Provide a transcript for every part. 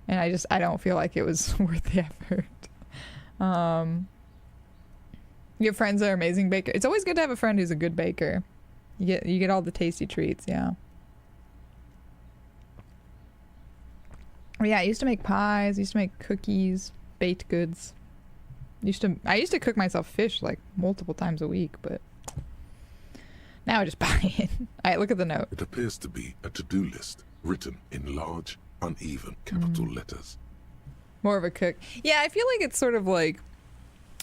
And I don't feel like it was worth the effort. You have friends that are amazing bakers. It's always good to have a friend who's a good baker. You get all the tasty treats, yeah. But yeah, I used to make pies, I used to make cookies, baked goods. I used to cook myself fish like multiple times a week, but now I just buy it. Alright, look at the note. It appears to be a to-do list written in large, uneven capital letters. More of a cook. Yeah, I feel like it's sort of like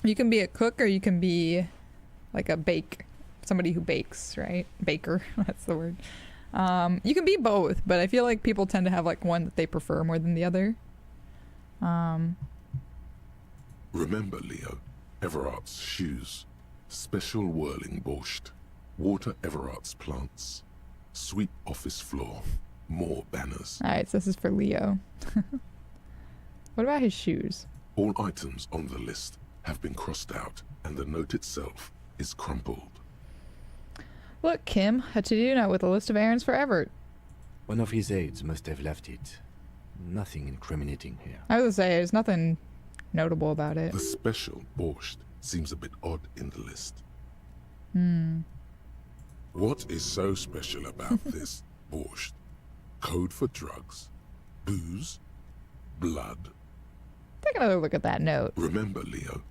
you can be a cook or you can be like somebody who bakes, right? Baker, that's the word. You can be both, but I feel like people tend to have like one that they prefer more than the other. Remember, Leo, Everart's shoes, special whirling borscht, water Everart's plants, sweep office floor, more banners. Alright, so this is for Leo. What about his shoes? All items on the list have been crossed out, and the note itself is crumpled. Look, Kim, a to-do note with a list of errands for Everett. One of his aides must have left it. Nothing incriminating here. I was gonna say, there's nothing notable about it. The special borscht seems a bit odd in the list. What is so special about this borscht? Code for drugs? Booze? Blood? Take another look at that note. Remember, Leo,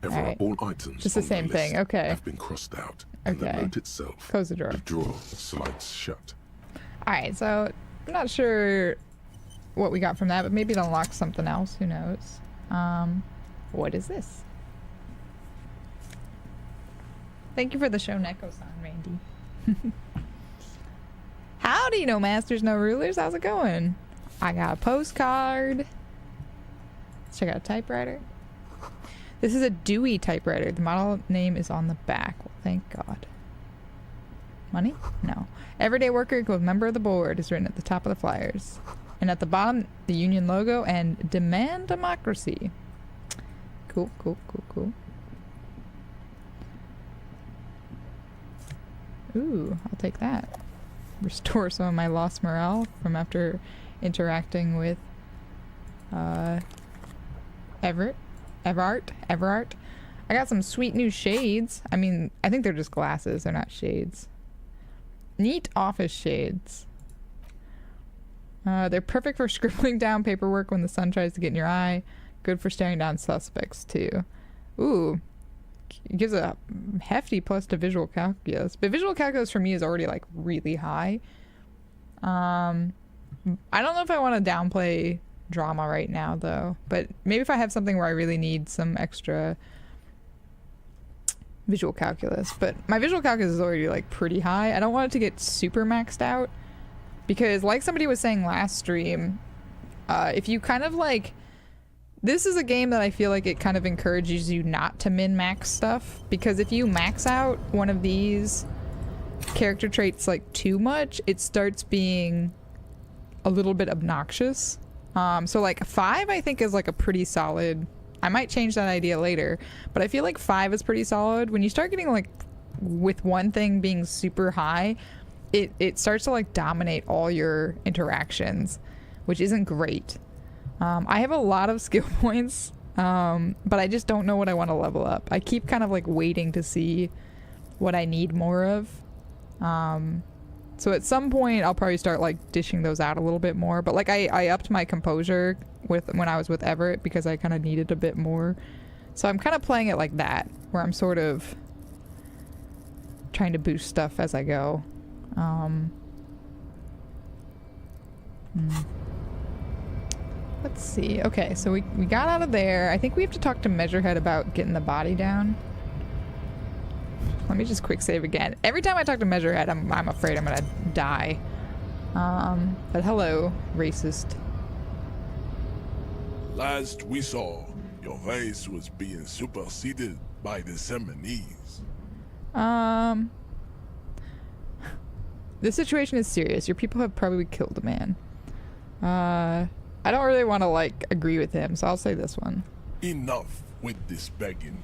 Alright. all items Just the on same list thing, okay. have been crossed out, and the Okay. note itself, Close the drawer. the drawer slides shut. Alright, so I'm not sure what we got from that, but maybe it unlocks something else. Who knows? What is this? Thank you for the show, Neko-san, Randy. Howdy, no masters, no rulers. How's it going? I got a postcard. Let's check out a typewriter. This is a Dewey typewriter. The model name is on the back. Well, thank God. Money? No. Everyday worker equals member of the board is written at the top of the flyers. And at the bottom, the union logo and demand democracy. Cool, cool, cool, cool. Ooh, I'll take that. Restore some of my lost morale from after interacting with Everett. I got some sweet new shades. I mean, I think they're just glasses. They're not shades. Neat office shades. They're perfect for scribbling down paperwork when the sun tries to get in your eye. Good for staring down suspects, too. Ooh. It gives a hefty plus to visual calculus. But visual calculus for me is already, like, really high. I don't know if I want to downplay drama right now, though. But maybe if I have something where I really need some extra visual calculus. But my visual calculus is already, like, pretty high. I don't want it to get super maxed out. Because, like somebody was saying last stream, if you kind of, like... This is a game that I feel like it kind of encourages you not to min-max stuff. Because if you max out one of these character traits, like, too much, it starts being a little bit obnoxious. So, like, 5, I think, is, like, a pretty solid... I might change that idea later. But I feel like 5 is pretty solid. When you start getting, like, with one thing being super high... It starts to like dominate all your interactions, which isn't great. I have a lot of skill points, but I just don't know what I want to level up. I keep kind of like waiting to see what I need more of. So at some point I'll probably start like dishing those out a little bit more. But like I upped my composure when I was with Everett because I kind of needed a bit more. So I'm kind of playing it like that, where I'm sort of trying to boost stuff as I go. Let's see. Okay, so we got out of there. I think we have to talk to Measurehead about getting the body down. Let me just quick save again. Every time I talk to Measurehead, I'm afraid I'm gonna die. But hello, racist. Last we saw, your race was being superseded by the Seminese. This situation is serious. Your people have probably killed a man. I don't really want to, like, agree with him, so I'll say this one. Enough with this begging.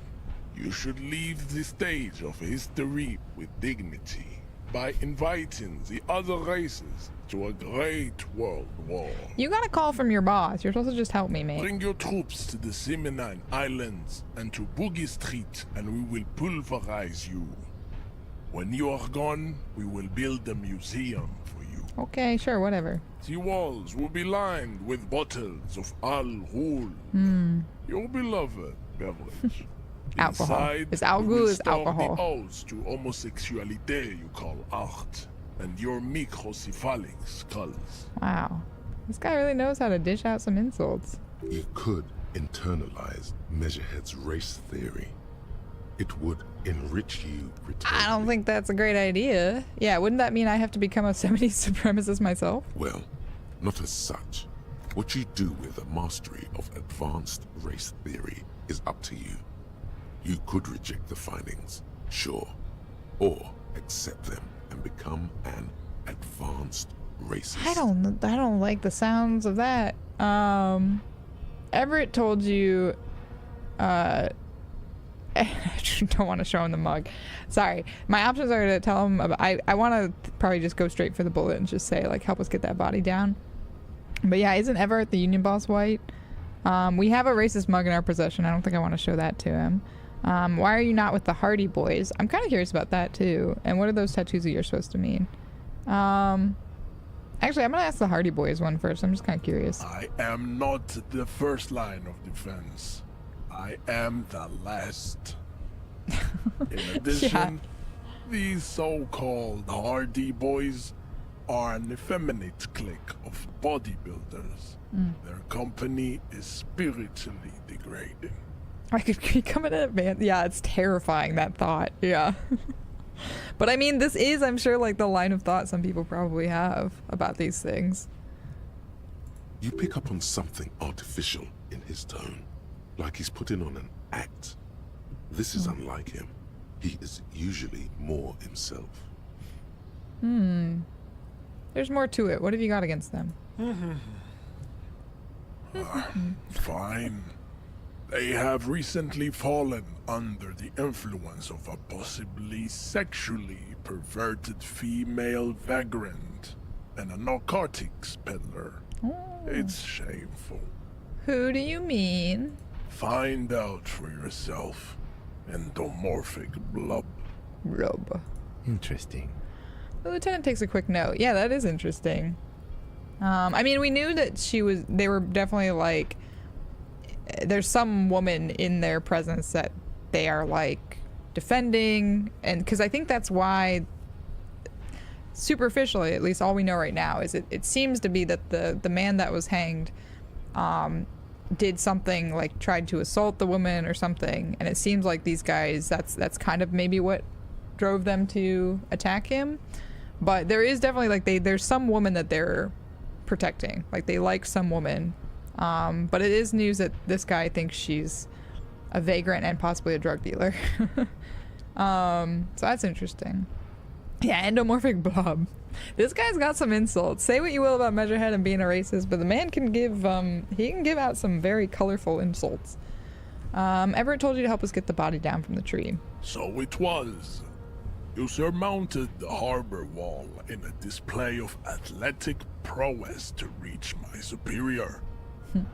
You should leave the stage of history with dignity. by inviting the other races to a great world war. You got a call from your boss. You're supposed to just help me, mate. Bring your troops to the Seminine Islands and to Boogie Street, and we will pulverize you. When you are gone, we will build a museum for you. Okay, sure, whatever. The walls will be lined with bottles of Al Ghul, your beloved beverage. Alcohol. Inside, Is Al we will Ghul is store alcohol. the odes to homosexuality you call art, and your microcephalic skulls. Wow. This guy really knows how to dish out some insults. You could internalize Measurehead's race theory. It would enrich you returnally. I don't think that's a great idea. Yeah, wouldn't that mean I have to become a 70s supremacist myself? Well, not as such. What you do with a mastery of advanced race theory is up to you. You could reject the findings, sure, or accept them and become an advanced racist. I don't like the sounds of that. Everett told you, I don't want to show him the mug. Sorry. My options are to tell him about, I want to probably just go straight for the bullet and just say, like, help us get that body down. But yeah, isn't Everett the Union boss white? We have a racist mug in our possession. I don't think I want to show that to him. Why are you not with the Hardy Boys? I'm kind of curious about that too. And what are those tattoos that you're supposed to mean? Actually, I'm going to ask the Hardy Boys one first. I'm just kind of curious. I am not the first line of defense. I am the last. In addition, these so-called Hardy Boys are an effeminate clique of bodybuilders. Their company is spiritually degrading. I could become an advanced. Yeah, it's terrifying, that thought. Yeah. But I mean, this is, I'm sure, like the line of thought some people probably have about these things. You pick up on something artificial in his tone, like he's putting on an act. This is unlike him. He is usually more himself. There's more to it. What have you got against them? Fine. They have recently fallen under the influence of a possibly sexually perverted female vagrant and a narcotics peddler. It's shameful. Who do you mean? Find out for yourself. Endomorphic blub. Rub. Interesting. The lieutenant takes a quick note. Yeah, that is interesting. I mean, we knew that they were definitely like, there's some woman in their presence that they are like defending, and because I think that's why, superficially at least, all we know right now is it seems to be that the man that was hanged did something, like tried to assault the woman or something, and it seems like these guys, that's kind of maybe what drove them to attack him. But there is definitely like there's some woman that they're protecting, like they like some woman. But it is news that this guy thinks she's a vagrant and possibly a drug dealer. So that's interesting. Yeah, endomorphic blob. This guy's got some insults. Say what you will about Measurehead and being a racist, but the man can give out some very colorful insults. Everett told you to help us get the body down from the tree. So it was. You surmounted the harbor wall in a display of athletic prowess to reach my superior.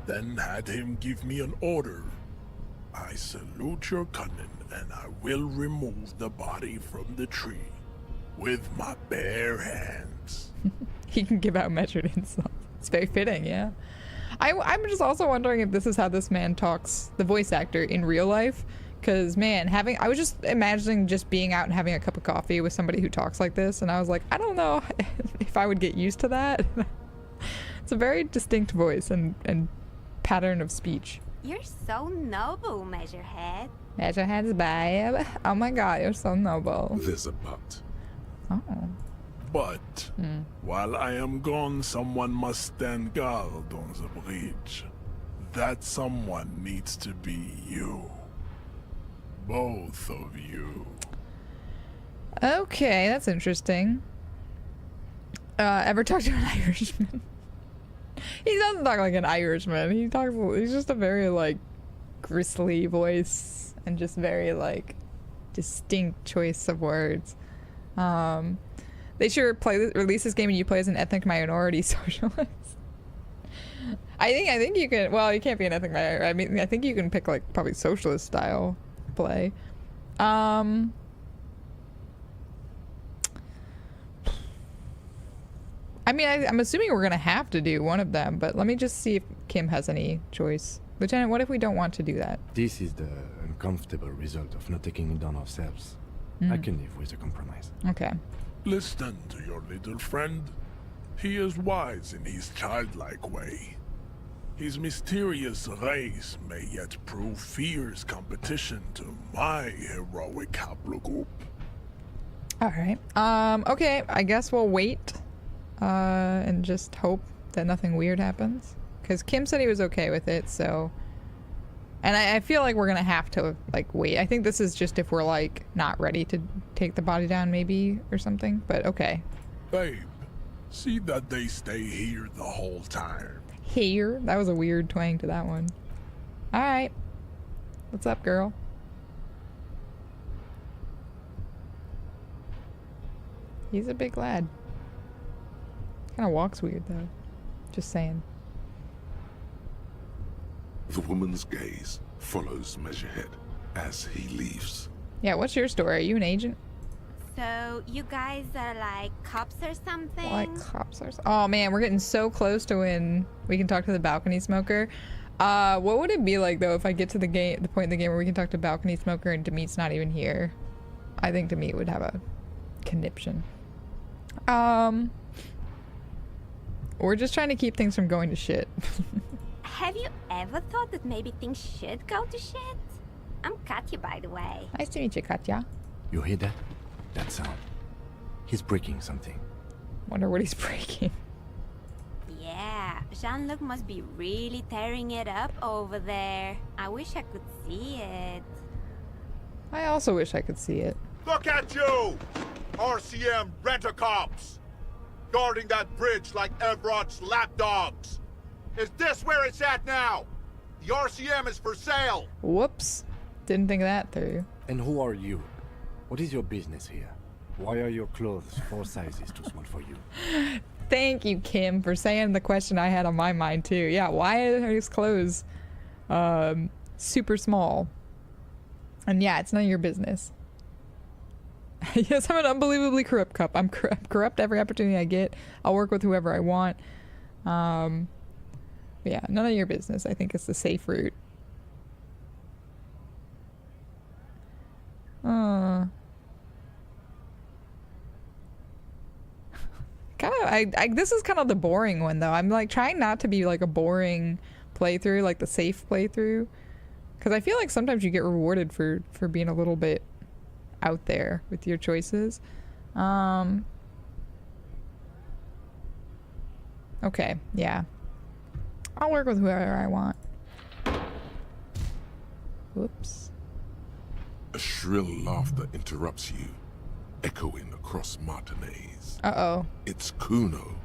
Then had him give me an order. I salute your cunning, and I will remove the body from the tree with my bare hands. He can give out measured insults. It's very fitting, yeah. I'm just also wondering if this is how this man talks, the voice actor, in real life. Because, man, I was just imagining just being out and having a cup of coffee with somebody who talks like this, and I was like, I don't know if I would get used to that. It's a very distinct voice and pattern of speech. You're so noble, Measurehead. Measurehead's babe. Oh my god, you're so noble. There's a but. Oh. But while I am gone, someone must stand guard on the bridge. That someone needs to be you. Both of you. Okay, that's interesting. Ever talked to an Irishman? He doesn't talk like an Irishman. He's just a very, like, gristly voice and just very, like, distinct choice of words. They should release this game and you play as an ethnic minority socialist. I think you can. Well, you can't be an ethnic minority. I mean, I think you can pick like probably socialist style play. I mean, I'm assuming we're gonna have to do one of them, but let me just see if Kim has any choice. Lieutenant, what if we don't want to do that? This is the uncomfortable result of not taking it on ourselves. I can live with a compromise. Okay. Listen to your little friend. He is wise in his childlike way. His mysterious race may yet prove fierce competition to my heroic haplogroup. Alright. Okay, I guess we'll wait. And just hope that nothing weird happens. Because Kim said he was okay with it, so... And I feel like we're gonna have to, like, wait. I think this is just if we're, like, not ready to take the body down, maybe, or something. But, okay. Babe, see that they stay here the whole time. Here? That was a weird twang to that one. Alright. What's up, girl? He's a big lad. Kind of walks weird, though. Just saying. The woman's gaze follows Measurehead as he leaves. Yeah, what's your story? Are you an agent? So, you guys are like cops or something? Like cops or Oh man, we're getting so close to when we can talk to the balcony smoker. What would it be like though if I get to the point in the game where we can talk to balcony smoker and Demet's not even here? I think Demet would have a conniption. We're just trying to keep things from going to shit. Have you ever thought that maybe things should go to shit? I'm Katya, by the way. Nice to meet you, Katya. You hear that? That sound. He's breaking something. Wonder what he's breaking. Yeah, Jean-Luc must be really tearing it up over there. I wish I could see it. I also wish I could see it. Look at you! RCM rent-a-cops! Guarding that bridge like Everett's lapdogs! Is this where it's at now? The RCM is for sale! Whoops. Didn't think of that through. And who are you? What is your business here? Why are your clothes 4 sizes too small for you? Thank you, Kim, for saying the question I had on my mind too. Yeah, why are his clothes super small? And yeah, it's none of your business. Yes, I'm an unbelievably corrupt cop. I'm corrupt every opportunity I get. I'll work with whoever I want. Yeah, none of your business. I think it's the safe route. This is kind of the boring one though. I'm like trying not to be like a boring playthrough, like the safe playthrough, because I feel like sometimes you get rewarded for being a little bit out there with your choices. Okay, yeah. I'll work with whoever I want. Whoops. A shrill laughter interrupts you, echoing across Martinez. Uh-oh. It's Kuno.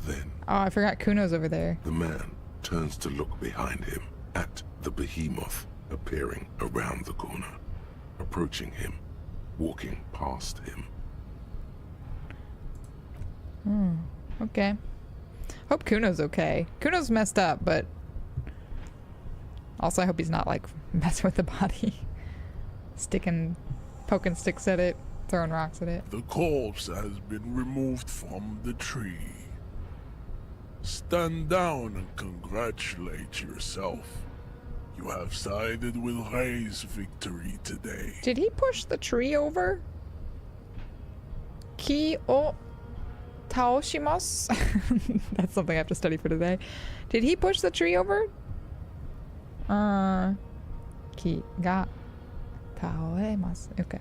Then... Oh, I forgot Kuno's over there. The man turns to look behind him at the behemoth appearing around the corner, approaching him, walking past him. Okay. Hope Kuno's okay. Kuno's messed up, but also I hope he's not like messing with the body. Poking sticks at it, throwing rocks at it. The corpse has been removed from the tree. Stand down and congratulate yourself. You have sided with Rei's victory today. Did he push the tree over? Ki o taoshimasu? That's something I have to study for today. Did he push the tree over? Ki ga taoemasu. Okay.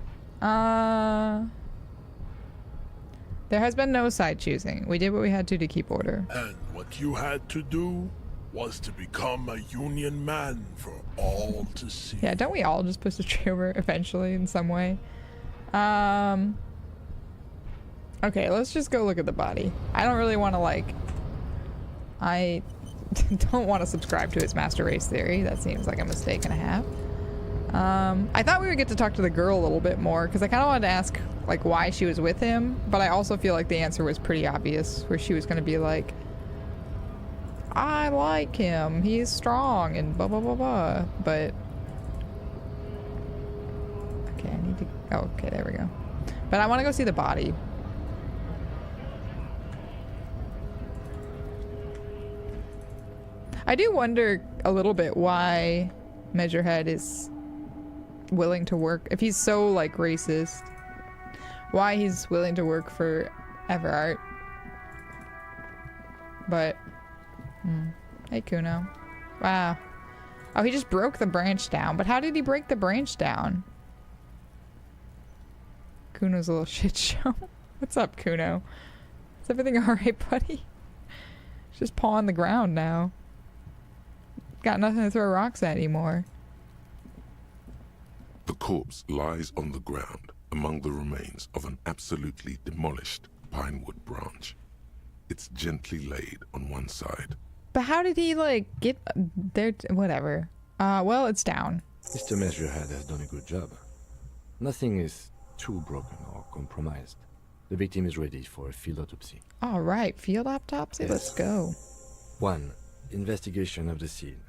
There has been no side choosing. We did what we had to keep order. And what you had to do was to become a union man for all to see. Yeah, don't we all just push the tree over eventually in some way? Okay, let's just go look at the body. I don't really want to like... I don't want to subscribe to his master race theory. That seems like a mistake and a half. I thought we would get to talk to the girl a little bit more because I kind of wanted to ask like why she was with him, but I also feel like the answer was pretty obvious, where she was going to be like, I like him, he's strong and blah blah blah blah. But okay, I need to, oh, okay, there we go. But I want to go see the body. I do wonder a little bit why Measurehead is willing to work, if he's so like racist, why he's willing to work for Everart. But hey Kuno. Wow. Oh, he just broke the branch down, but how did he break the branch down? Kuno's a little shit show. What's up, Kuno? Is everything alright, buddy? He's just pawing the ground now. Got nothing to throw rocks at anymore. The corpse lies on the ground among the remains of an absolutely demolished pinewood branch. It's gently laid on one side. But how did he, like, get there? Whatever. Well, it's down. Mr. Measurehead has done a good job. Nothing is too broken or compromised. The victim is ready for a field autopsy. All right, field autopsy. Yes. Let's go. 1. Investigation of the scene.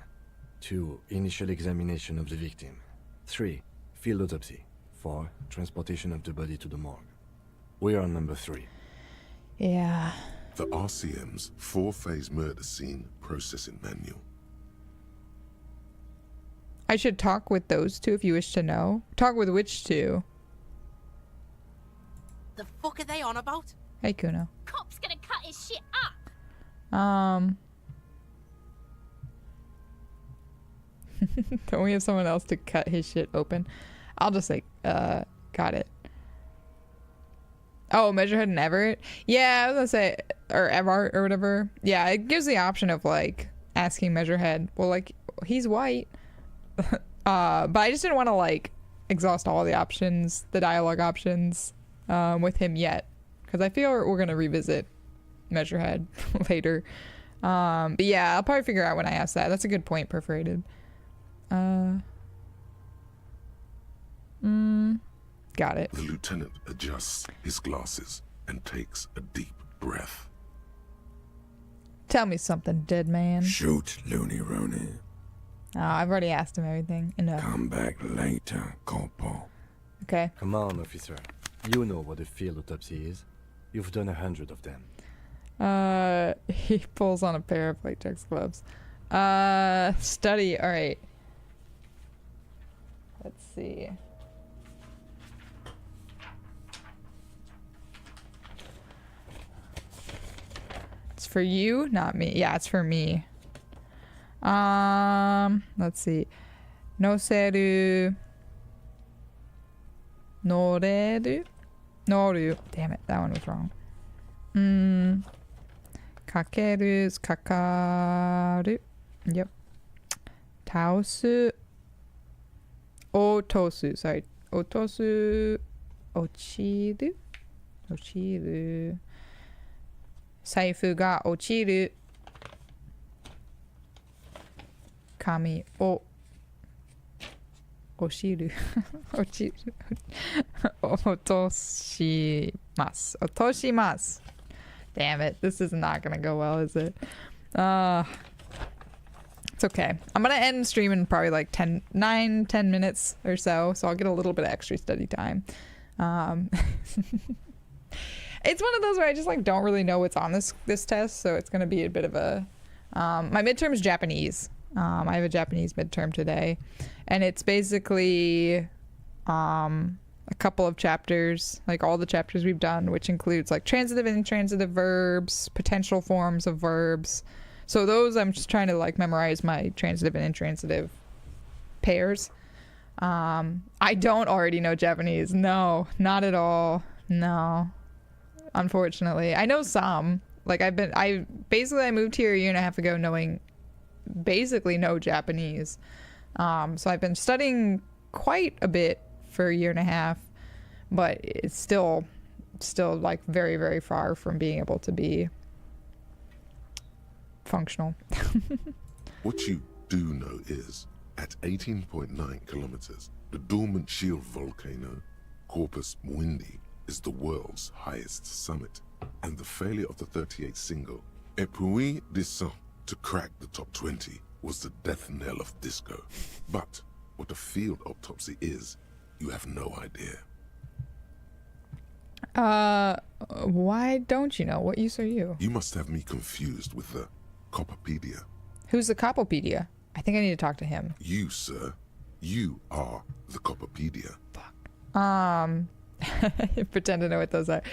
2. Initial examination of the victim. 3. Field autopsy. 4. Transportation of the body to the morgue. We are on number 3. Yeah. The RCM's 4-phase murder scene processing manual. I should talk with those two if you wish to know. Talk with which two? The fuck are they on about? Hey, Kuno. Cop's gonna cut his shit up. Don't we have someone else to cut his shit open? I'll just say, got it. Oh, Measurehead and Everett? Yeah, I was gonna say, or Everett or whatever. Yeah, it gives the option of like asking Measurehead. Well, like, he's white. But I just didn't want to like exhaust all the options, the dialogue options, with him yet. Because I feel we're gonna revisit Measurehead later. But yeah, I'll probably figure out when I ask that. That's a good point, Perforated. Got it. The lieutenant adjusts his glasses and takes a deep breath. Tell me something, dead man. Shoot, Looney Rooney. Oh, I've already asked him everything. Enough. Come back later, Corporal. Okay. Come on, officer. You know what a field autopsy is. You've done 100 of them. He pulls on a pair of latex gloves. Study. All right. Let's see. It's for you, not me. Yeah, it's for me. Let's see. Noseru. Noreru. Noru. Damn it, that one was wrong. Kakeru's kakaru. Yep. Taosu. Otosu. Sorry. Otosu. Ochiru. Ochiru. 財布が落ちる。紙を落ちる。落ちる。落とします。落とします。Damn it. This is not gonna go well, is it? It's okay. I'm gonna end stream in probably like 10 minutes or so I'll get a little bit of extra study time. It's one of those where I just like don't really know what's on this test, so it's gonna be a bit of a my midterm's Japanese. I have a Japanese midterm today, and it's basically a couple of chapters, like all the chapters we've done, which includes like transitive and intransitive verbs, potential forms of verbs. So those I'm just trying to like memorize my transitive and intransitive pairs. I don't already know Japanese. No, not at all. No. Unfortunately, I know some. Like I moved here a year and a half ago knowing basically no Japanese. So I've been studying quite a bit for a year and a half, but it's still like very, very far from being able to be functional. What you do know is At 18.9 kilometers, the dormant shield volcano, Corpus Muindi, is the world's highest summit, and the failure of the 38 single, Et puis descend, to crack the top 20 was the death knell of disco. But what a field autopsy is, you have no idea. Why don't you know? What use are you? You must have me confused with the Coppepedia. Who's the Copopedia? I think I need to talk to him. You, sir. You are the Coppepedia. Pretend to know what those are.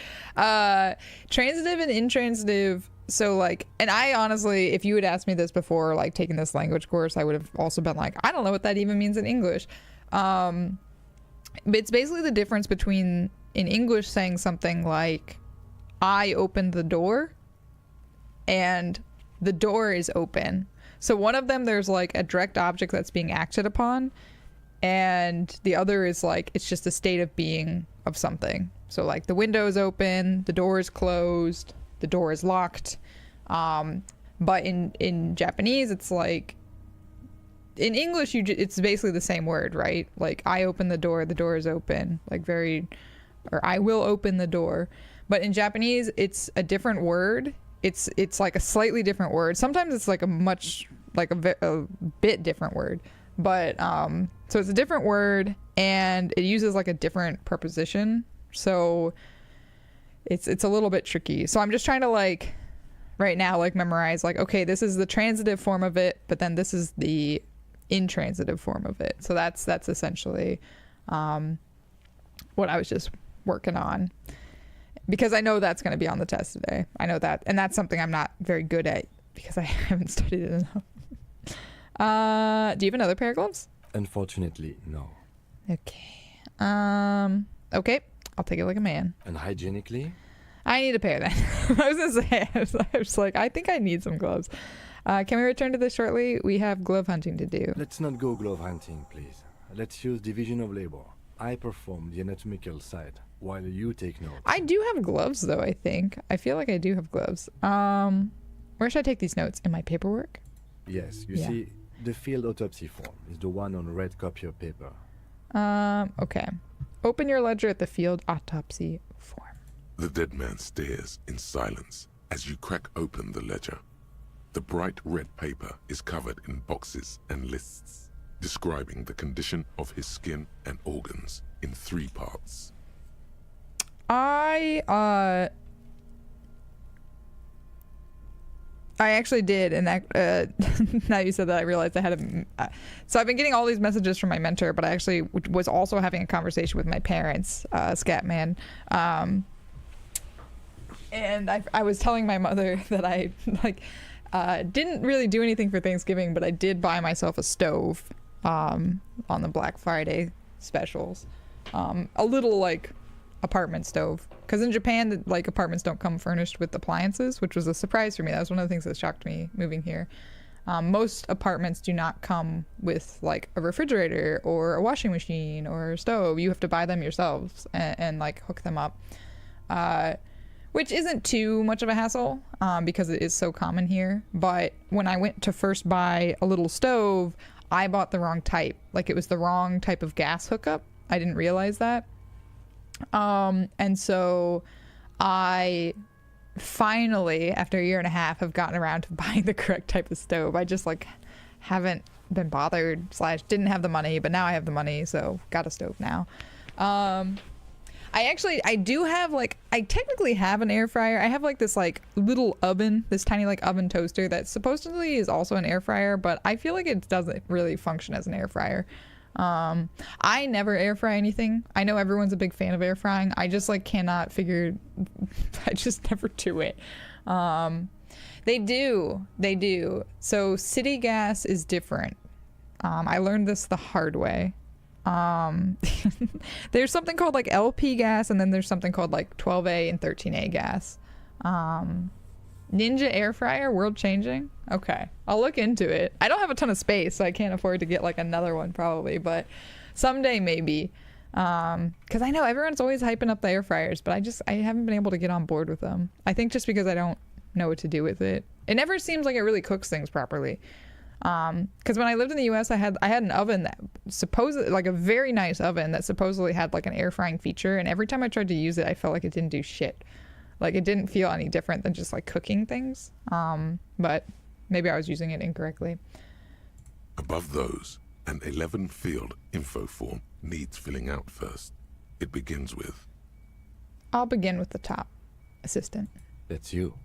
Transitive and intransitive. So like, and I honestly, if you had asked me this before, like taking this language course, I would have also been like, I don't know what that even means in English. But it's basically the difference between in English saying something like, I opened the door, and the door is open. So one of them, there's like a direct object that's being acted upon, and the other is like, it's just a state of being of something. So like the window is open, the door is closed, the door is locked. But in Japanese, it's like, in English, it's basically the same word, right? Like, I open the door is open, like or I will open the door. But in Japanese, it's a different word. It's like a slightly different word. Sometimes it's like a bit different word. But so it's a different word, and it uses like a different preposition. So it's a little bit tricky. So I'm just trying to like right now like memorize like, okay, this is the transitive form of it, but then this is the intransitive form of it. So that's essentially what I was just working on, because I know that's going to be on the test today. I know that, and that's something I'm not very good at because I haven't studied it enough. Do you have another pair of gloves? Unfortunately, no. Okay. Okay. I'll take it like a man. And hygienically? I need a pair then. I was gonna say, I was like, I think I need some gloves. Can we return to this shortly? We have glove hunting to do. Let's not go glove hunting, please. Let's use division of labor. I perform the anatomical side, while you take notes. I do have gloves, though, I think. I feel like I do have gloves. Where should I take these notes? In my paperwork? Yes, you see, the field autopsy form is the one on red copy of paper. Okay. Open your ledger at the field autopsy form. The dead man stares in silence as you crack open the ledger. The bright red paper is covered in boxes and lists, describing the condition of his skin and organs in 3 parts. I actually did, and that now you said that, I realized I had so I've been getting all these messages from my mentor, but I actually was also having a conversation with my parents, Scatman, and I was telling my mother that I didn't really do anything for Thanksgiving, but I did buy myself a stove on the Black Friday specials, a little like apartment stove, because in Japan like apartments don't come furnished with appliances, which was a surprise for me. That was one of the things that shocked me moving here. Most apartments do not come with like a refrigerator or a washing machine or a stove. You have to buy them yourselves and like hook them up, which isn't too much of a hassle because it is so common here. But when I went to first buy a little stove, I bought the wrong type. Like, it was the wrong type of gas hookup. I didn't realize that. And so I finally, after a year and a half, have gotten around to buying the correct type of stove. I just like haven't been bothered / didn't have the money, but now I have the money, so got a stove now. I do have like, I technically have an air fryer. I have like this like little oven, this tiny like oven toaster that supposedly is also an air fryer, but I feel like it doesn't really function as an air fryer. I never air fry anything. I know everyone's a big fan of air frying. I just like cannot figure, I just never do it. They do. So city gas is different. I learned this the hard way. There's something called like LP gas, and then there's something called like 12A and 13A gas. Ninja air fryer, world changing. Okay, I'll look into it. I don't have a ton of space, so I can't afford to get like another one probably, but someday maybe. Because I know everyone's always hyping up the air fryers, but I haven't been able to get on board with them. I think just because I don't know what to do with it. It never seems like it really cooks things properly. Because when I lived in the US, I had an oven that supposedly, like a very nice oven that supposedly had like an air frying feature, and every time I tried to use it, I felt like it didn't do shit. Like it didn't feel any different than just like cooking things. But maybe I was using it incorrectly. Above those, an 11-field info form needs filling out first. It begins with... I'll begin with the top. Assistant. That's you.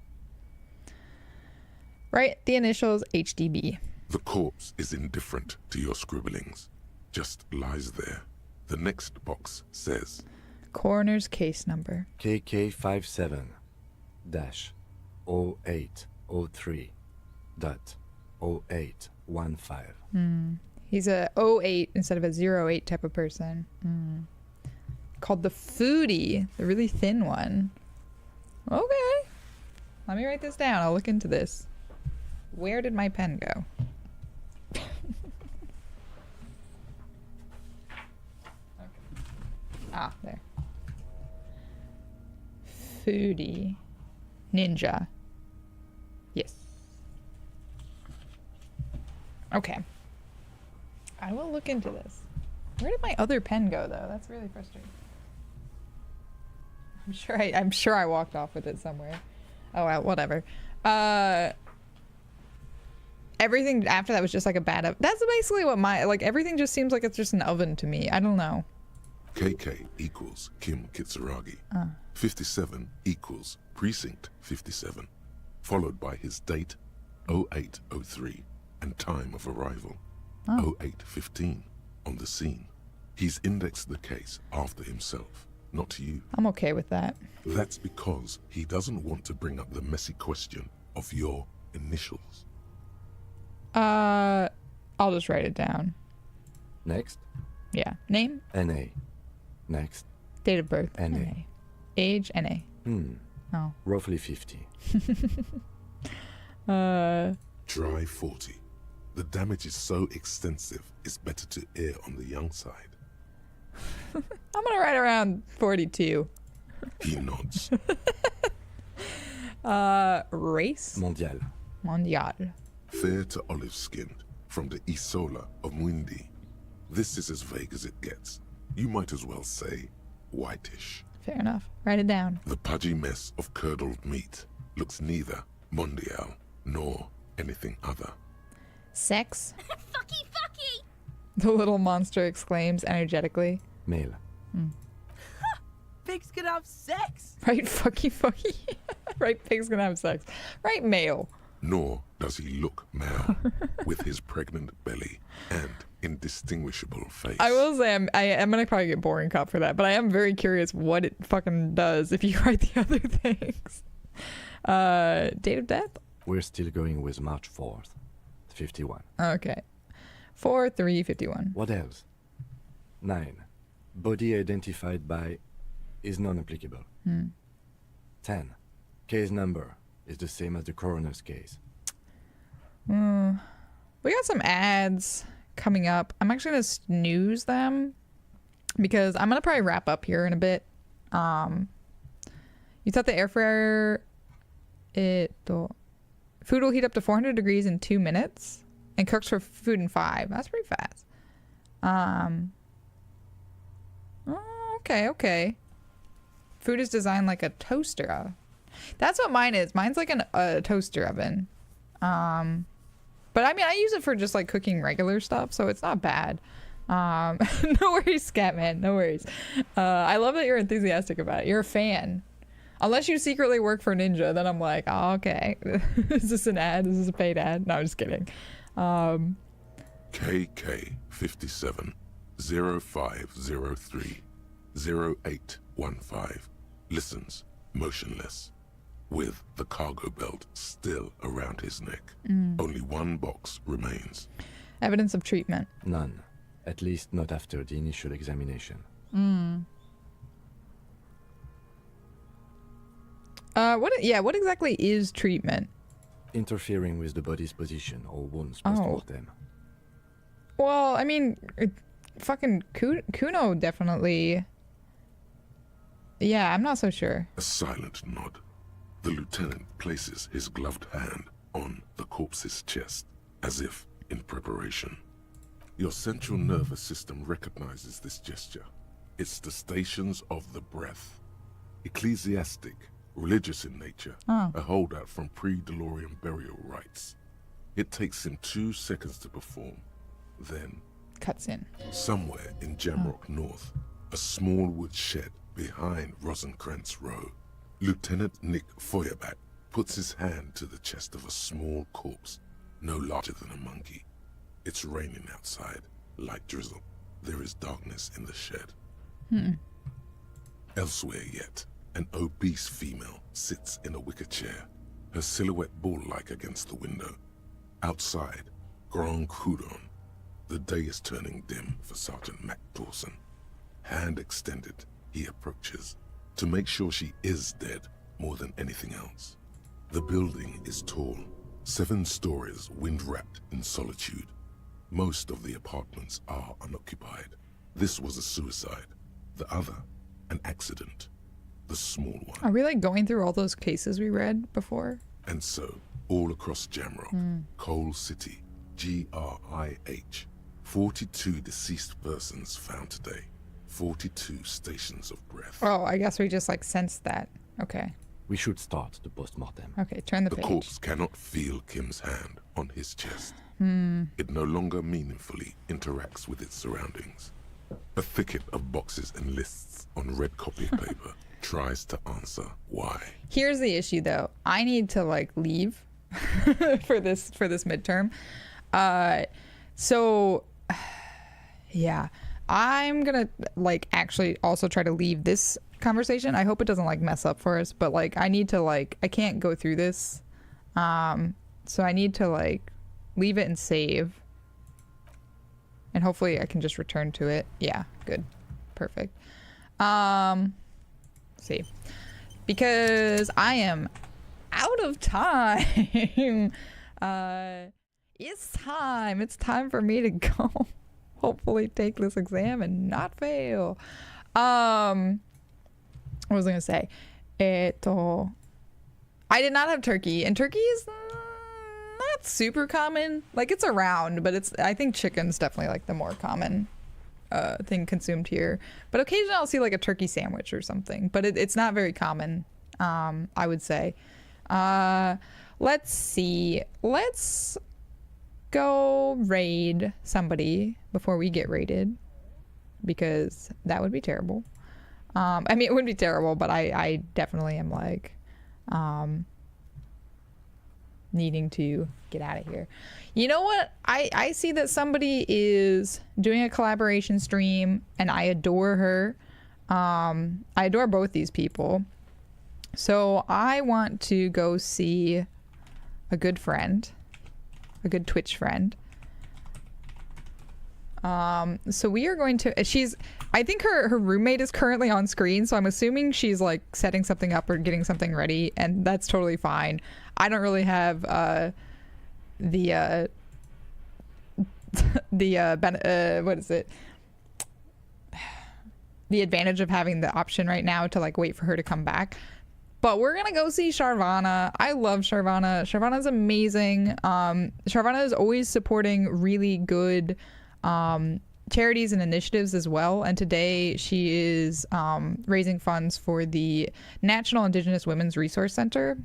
Write the initials HDB. The corpse is indifferent to your scribblings. Just lies there. The next box says... Coroner's case number. KK57-0803.0815. He's a 08 instead of a 08 type of person. Called the foodie, the really thin one. Okay. Let me write this down. I'll look into this. Where did my pen go? Ah, there. Foodie. Ninja. Yes. Okay. I will look into this. Where did my other pen go, though? That's really frustrating. I'm sure I walked off with it somewhere. Oh well, whatever. Everything after that was just like a bad oven. That's basically what everything just seems like it's just an oven to me. I don't know. KK equals Kim Kitsuragi. 57 equals Precinct 57, followed by his date 0803 and time of arrival 0815 on the scene. He's indexed the case after himself, not you. I'm okay with that. That's because he doesn't want to bring up the messy question of your initials. I'll just write it down. Next. Yeah. Name? NA. Next. Date of birth? NA. Age? NA. Oh. Roughly 50. Try 40. The damage is so extensive, it's better to err on the young side. I'm gonna write around 42. He nods. Race? Mondial. Mondial. Fair to olive-skinned, from the Isola of Mwindi. This is as vague as it gets. You might as well say whitish. Fair enough. Write it down. The pudgy mess of curdled meat looks neither mondial nor anything other. Sex? Fucky, fucky! The little monster exclaims energetically. Male. Pigs can have sex! Right, fucky, fucky. Right, pig's gonna have sex. Right, male. Nor does he look male, with his pregnant belly and indistinguishable face. I will say I'm gonna probably get boring cop for that, but I am very curious what it fucking does if you write the other things. Date of death? We're still going with March 4th, 51. Okay. 4/3/51. What else? 9. Body identified by is non-applicable. 10. Case number is the same as the coroner's case. We got some ads coming up. I'm actually gonna snooze them because I'm gonna probably wrap up here in a bit. You thought the air fryer food will heat up to 400 degrees in 2 minutes and cooks for food in 5. That's pretty fast. Okay. Food is designed like a toaster. That's what mine is. Mine's like a toaster oven. But I mean, I use it for just like cooking regular stuff, so it's not bad. No worries, Scatman. No worries. I love that you're enthusiastic about it. You're a fan. Unless you secretly work for Ninja, then I'm like, oh, okay. Is this an ad? Is this a paid ad? No, I'm just kidding. KK57 0503 0815 listens motionless, with the cargo belt still around his neck. Only one box remains. Evidence of treatment. None. At least not after the initial examination. What exactly is treatment? Interfering with the body's position or wounds post-mortem. Well, I mean, fucking Kuno definitely. Yeah, I'm not so sure. A silent nod. The lieutenant places his gloved hand on the corpse's chest, as if in preparation. Your central nervous system recognizes this gesture. It's the stations of the breath. Ecclesiastic, religious in nature, a holdout from pre-DeLorean burial rites. It takes him 2 seconds to perform. Then, Cuts in. somewhere in Jamrock North, a small wood shed behind Rosencrantz Row, Lieutenant Nick Feuerbach puts his hand to the chest of a small corpse, no larger than a monkey. It's raining outside, light drizzle. There is darkness in the shed. Elsewhere yet, an obese female sits in a wicker chair, her silhouette bull-like against the window. Outside, Grand Coudon. The day is turning dim for Sergeant Mac Dawson. Hand extended, he approaches, to make sure she is dead more than anything else. The building is tall, 7 stories wind-wrapped in solitude. Most of the apartments are unoccupied. This was a suicide. The other, an accident. The small one. Are we like going through all those cases we read before? And so, all across Jamrock, Coal City, GRIH, 42 deceased persons found today. 42 stations of breath. Oh, I guess we just like sensed that. Okay. We should start the post-mortem. Okay, turn the The page. corpse cannot feel Kim's hand on his chest. It no longer meaningfully interacts with its surroundings. A thicket of boxes and lists on red copy paper tries to answer why. Here's the issue though. I need to like leave for this midterm. So yeah, I'm gonna like actually also try to leave this conversation. I hope it doesn't like mess up for us, but like I need to like I can't go through this. So I need to like leave it and save. And hopefully I can just return to it. Yeah, good. Perfect. See. Because I am out of time. It's time. It's time for me to go. Hopefully take this exam and not fail. What was I gonna say? I did not have turkey, and turkey is not super common. Like it's around, but I think chicken's definitely like the more common thing consumed here. But occasionally I'll see like a turkey sandwich or something, but it's not very common, I would say. Let's see. Let's go raid somebody before we get raided, because that would be terrible. I mean, it wouldn't be terrible, but I definitely am like needing to get out of here. You know what? I see that somebody is doing a collaboration stream, and I adore her. I adore both these people. So I want to go see a good friend, a good Twitch friend. So we are going to, I think her roommate is currently on screen, so I'm assuming she's like setting something up or getting something ready, and that's totally fine. I don't really have what is it? The advantage of having the option right now to like wait for her to come back. But we're gonna go see Sharvana. I love Sharvana. Sharvana's amazing. Sharvana is always supporting really good charities and initiatives as well, and today she is raising funds for the National Indigenous Women's Resource Center,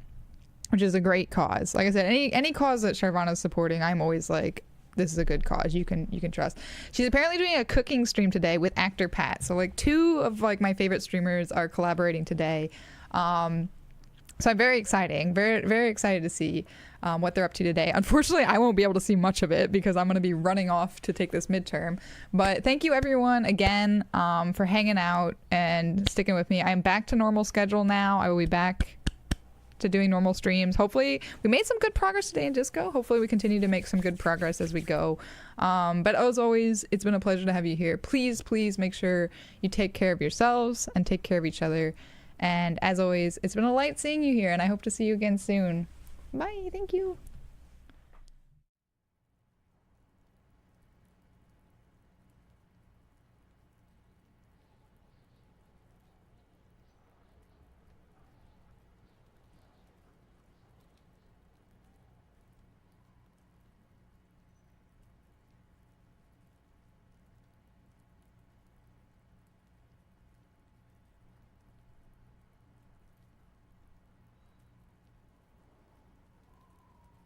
which is a great cause. Like I said, any cause that Sharvana is supporting, I'm always like, this is a good cause. You can trust. She's apparently doing a cooking stream today with actor Pat. So like 2 of like my favorite streamers are collaborating today. So I'm very very excited to see what they're up to today. Unfortunately, I won't be able to see much of it because I'm going to be running off to take this midterm. But thank you everyone again for hanging out and sticking with me. I'm back to normal schedule now. I will be back to doing normal streams. Hopefully we made some good progress today in Disco. Hopefully we continue to make some good progress as we go. But as always, it's been a pleasure to have you here. Please make sure you take care of yourselves and take care of each other. And as always, it's been a light seeing you here, and I hope to see you again soon. Bye. Thank you.